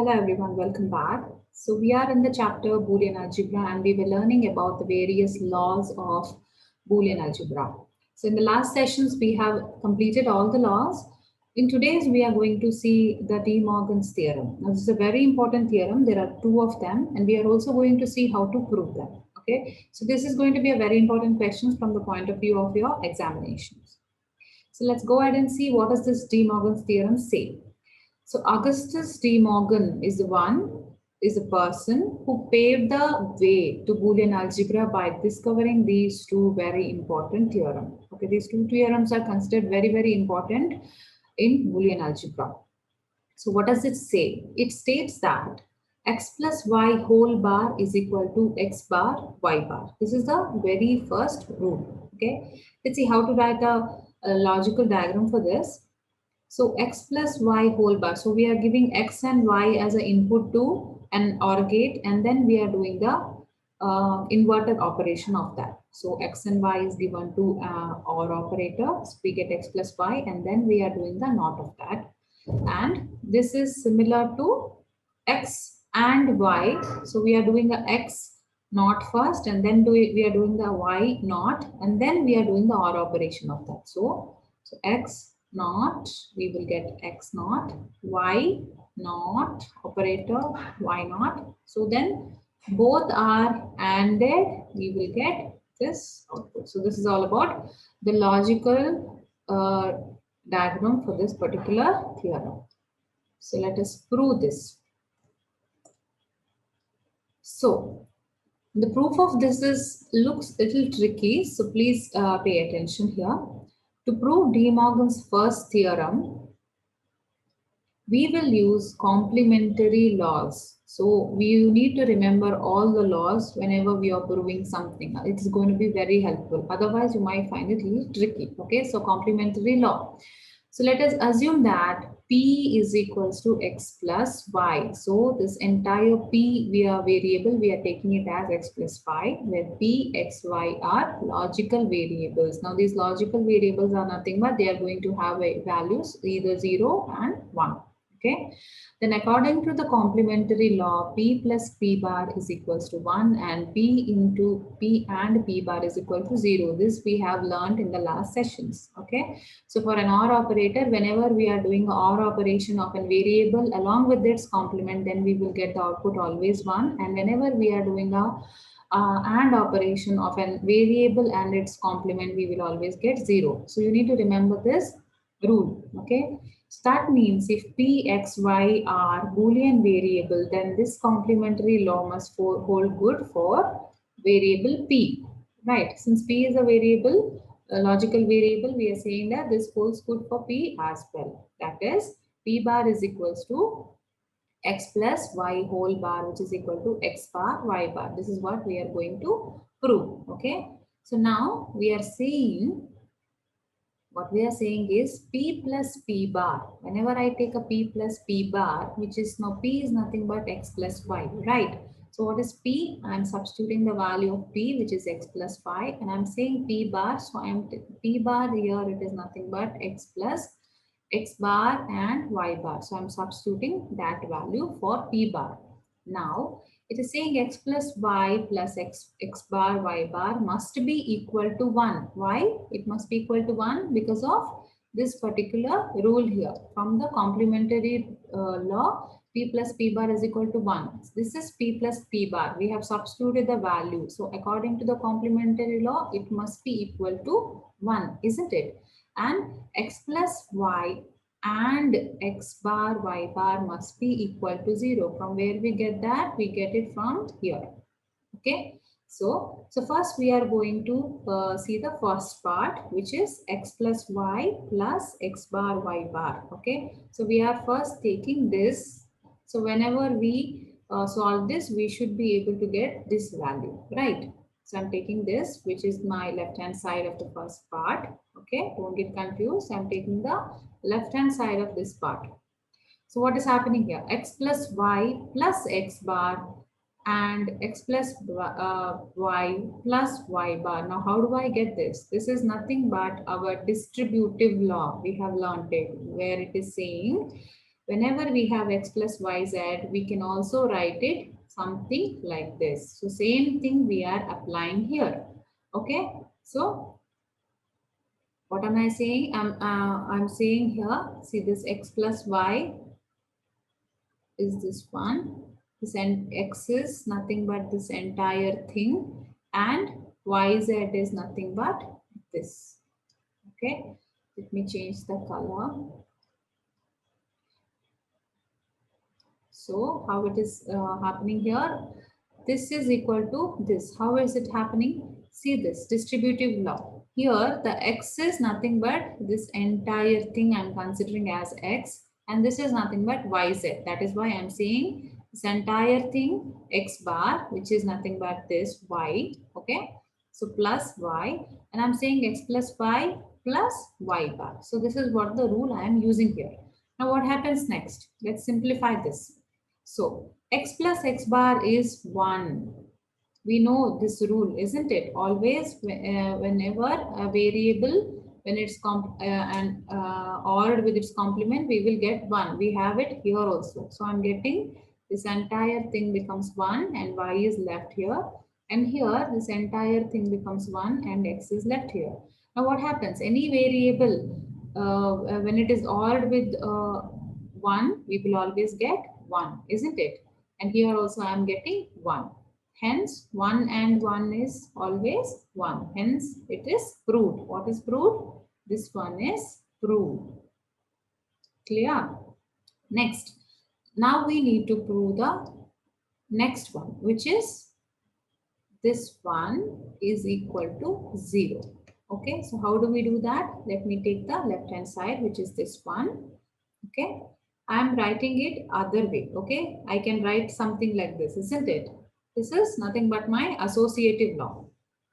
Hello everyone, welcome back. So we are in the chapter Boolean algebra and we were learning about the various laws of Boolean algebra. So in the last sessions we have completed all the laws. In today's we are going to see the De Morgan's theorem. Now this is a very important theorem. There are two of them and we are also going to see how to prove them. Okay, so this is going to be a very important question from the point of view of your examinations. So let's go ahead and see what does this De Morgan's theorem say. So Augustus De Morgan is a person who paved the way to Boolean algebra by discovering these two very important theorems. Okay, these two theorems are considered very, very important in Boolean algebra. So what does it say? It states that x plus y whole bar is equal to x bar y bar. This is the very first rule. Okay, let's see how to write a logical diagram for this. So x plus y whole bar. So we are giving x and y as an input to an OR gate, and then we are doing the inverted operation of that. So x and y is given to OR operator. So we get x plus y, and then we are doing the NOT of that. And this is similar to x and y. So we are doing the x NOT first, and then we are doing the y NOT, and then we are doing the OR operation of that. So x naught, we will get x naught, y naught, operator y naught. So then both are ANDed, we will get this output. So this is all about the logical diagram for this particular theorem. So let us prove this. So the proof of this looks a little tricky, so please pay attention here. To prove De Morgan's first theorem, we will use complementary laws. So we need to remember all the laws whenever we are proving something. It's going to be very helpful. Otherwise, you might find it a little tricky. Okay, so complementary law. So let us assume that P is equals to x plus y. So this entire P variable, we are taking it as x plus y, where P, x, y are logical variables. Now these logical variables are nothing but they are going to have values either 0 and 1. Okay. Then according to the complementary law, P plus P bar is equals to 1 and P into P and P bar is equal to 0. This we have learned in the last sessions. Okay. So for an OR operator, whenever we are doing OR operation of a variable along with its complement, then we will get the output always 1. And whenever we are doing a AND operation of a variable and its complement, we will always get 0. So you need to remember this rule. Okay. So that means if P, X, Y are Boolean variable, then this complementary law must hold good for variable P. Right. Since P is a variable, a logical variable, we are saying that this holds good for P as well. That is, P bar is equals to x plus y whole bar, which is equal to x bar y bar. This is what we are going to prove. Okay. So now we are saying, what we are saying is P plus P bar. Whenever I take a P plus P bar, which is now P is nothing but x plus y, right? So what is P? I am substituting the value of P, which is x plus y, and I am saying P bar. So I am P bar here, it is nothing but x plus x bar and y bar. So I am substituting that value for P bar. Now it is saying x plus y plus x bar y bar must be equal to 1. Why? It must be equal to 1 because of this particular rule here. From the complementary law, P plus P bar is equal to 1. This is P plus P bar. We have substituted the value. So according to the complementary law, it must be equal to 1, isn't it? And x plus y and x bar y bar must be equal to 0. From where we get that? We get it from here. Okay. So first we are going to see the first part, which is x plus y plus x bar y bar. Okay. So we are first taking this. So whenever we solve this, we should be able to get this value, right? So I'm taking this, which is my left-hand side of the first part. Okay, don't get confused. I'm taking the left-hand side of this part. So what is happening here? X plus y plus x bar and x plus y plus y bar. Now, how do I get this? This is nothing but our distributive law. We have learned it, where it is saying whenever we have x plus yz, we can also write it something like this. So same thing we are applying here. Okay. So what am I saying? I'm saying here, see this x plus y is this one. This x is nothing but this entire thing, and yz is nothing but this. Okay. Let me change the color. So how it is happening here? This is equal to this. How is it happening? See this distributive law. Here the x is nothing but this entire thing I'm considering as x, and this is nothing but yz. That is why I'm saying this entire thing x bar, which is nothing but this y. Okay. So plus y, and I'm saying x plus y plus y bar. So this is what the rule I am using here. Now what happens next? Let's simplify this. So x plus x bar is 1. We know this rule, isn't it? Always, whenever a variable, when it's ordered with its complement, we will get 1. We have it here also. So I'm getting this entire thing becomes 1 and y is left here. And here, this entire thing becomes 1 and x is left here. Now what happens? Any variable, when it is ordered with 1, we will always get 1, isn't it? And here also I am getting 1. Hence, 1 and 1 is always 1. Hence, it is proved. What is proved? This one is proved. Clear? Next, now we need to prove the next one, which is this one is equal to 0. Okay, so how do we do that? Let me take the left hand side, which is this one. Okay, I am writing it other way. Okay, I can write something like this, isn't it? This is nothing but my associative law.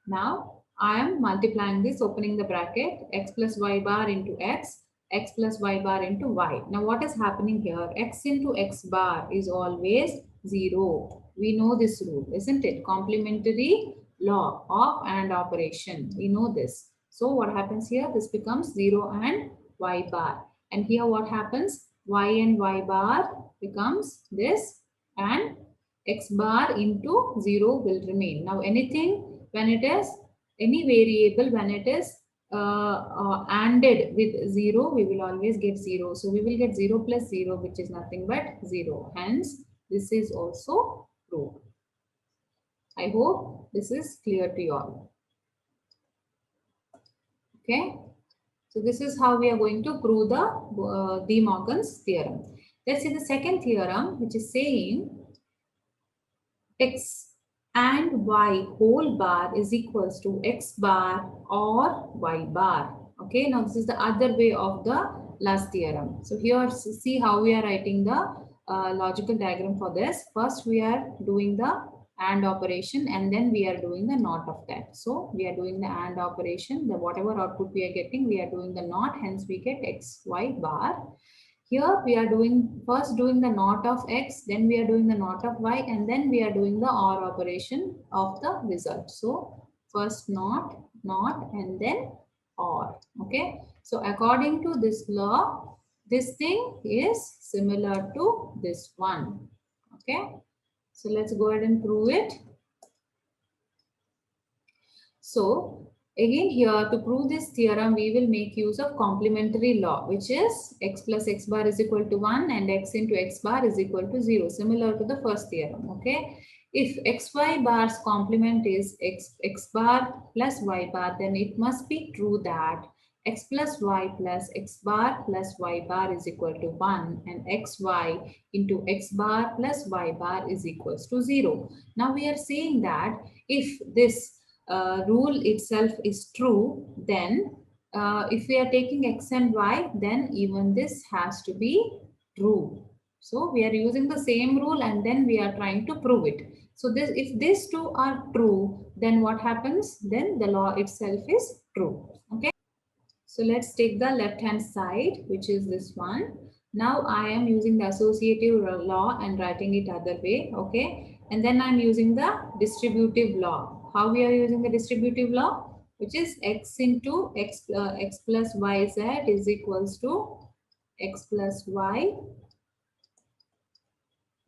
Now I am multiplying this, opening the bracket, x plus y bar into x, x plus y bar into y. Now what is happening here? X into x bar is always 0. We know this rule, isn't it? Complementary law of AND operation. We know this. So what happens here? This becomes 0 and y bar. And here what happens? Y and y bar becomes this, and x bar into 0 will remain. Now anything when it is, any variable when it is ANDed with 0, we will always get 0. So we will get 0 plus 0, which is nothing but 0. Hence, this is also true. I hope this is clear to you all. Okay. So this is how we are going to prove the De Morgan's theorem. Let's see the second theorem, which is saying x and y whole bar is equals to x bar or y bar. Okay, now this is the other way of the last theorem. So here, see how we are writing the logical diagram for this. First, we are doing the AND operation, and then we are doing the NOT of that. So we are doing the AND operation, the whatever output we are getting, we are doing the NOT, hence we get x, y bar. Here we are first doing the NOT of x, then we are doing the NOT of y, and then we are doing the OR operation of the result. So first NOT, and then OR. Okay. So according to this law, this thing is similar to this one. Okay. So let's go ahead and prove it. So again here, to prove this theorem, we will make use of complementary law, which is x plus x bar is equal to 1 and x into x bar is equal to 0, similar to the first theorem. Okay. If xy bar's complement is x bar plus y bar, then it must be true that x plus y plus x bar plus y bar is equal to 1 and xy into x bar plus y bar is equals to 0. Now we are saying that if this rule itself is true, then if we are taking x and y, then even this has to be true. So we are using the same rule and then we are trying to prove it. So this, if these two are true, then what happens? Then the law itself is true. Okay. So let's take the left hand side, which is this one. Now I am using the associative law and writing it other way. Okay. And then I'm using the distributive law. How we are using the distributive law? Which is x into x plus yz is equals to x plus y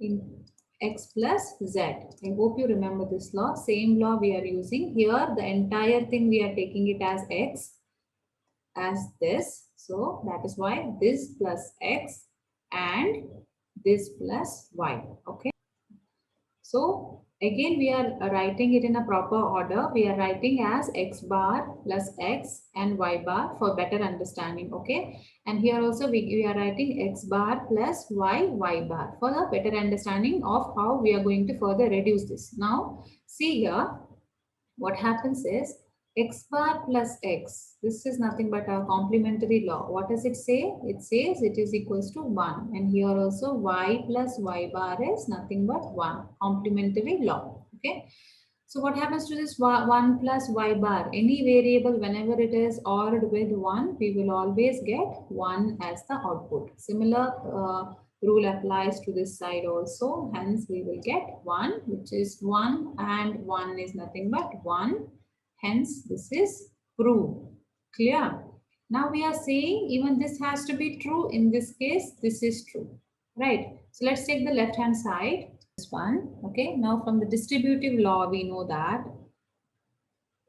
in x plus z. I hope you remember this law. Same law we are using here. The entire thing we are taking it as x, as this. So that is why this plus x and this plus y. Okay. So again, we are writing it in a proper order. We are writing as x bar plus x and y bar for better understanding. Okay. And here also we are writing x bar plus y bar for the better understanding of how we are going to further reduce this. Now, see here, what happens is x bar plus x. This is nothing but a complementary law. What does it say? It says it is equals to 1. And here also y plus y bar is nothing but 1. Complementary law. Okay. So what happens to this 1 plus y bar? Any variable, whenever it is ORed with 1, we will always get 1 as the output. Similar rule applies to this side also. Hence, we will get 1, which is 1, and 1 is nothing but 1. Hence, this is proved. Clear? Now we are saying even this has to be true. In this case, this is true. Right? So let's take the left hand side. This one. Okay. Now from the distributive law, we know that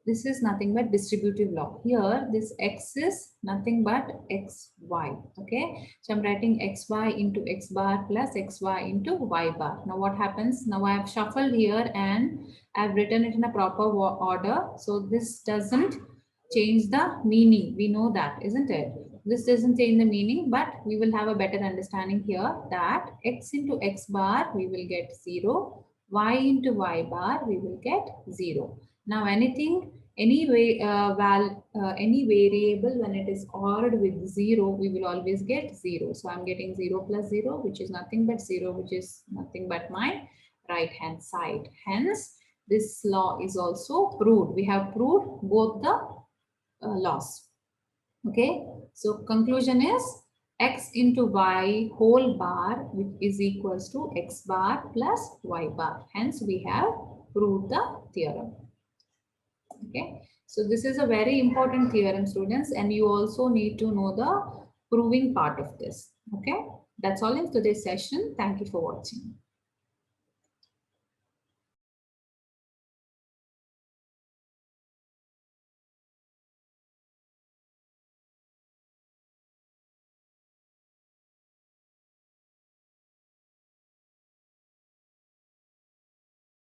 this is nothing but distributive law. Here, this x is nothing but xy. Okay. So I'm writing xy into x bar plus xy into y bar. Now what happens? Now I have shuffled here and I've written it in a proper order. So this doesn't change the meaning. We know that, isn't it? This doesn't change the meaning, but we will have a better understanding here that x into x bar, we will get 0. Y into y bar, we will get 0. Now anything, any variable when it is ORed with 0, we will always get 0. So I'm getting 0 plus 0, which is nothing but 0, which is nothing but my right hand side. Hence, this law is also proved. We have proved both the laws. Okay. So conclusion is x into y whole bar, which is equals to x bar plus y bar. Hence, we have proved the theorem. Okay, so this is a very important theorem, students, and you also need to know the proving part of this. Okay, that's all in today's session. Thank you for watching.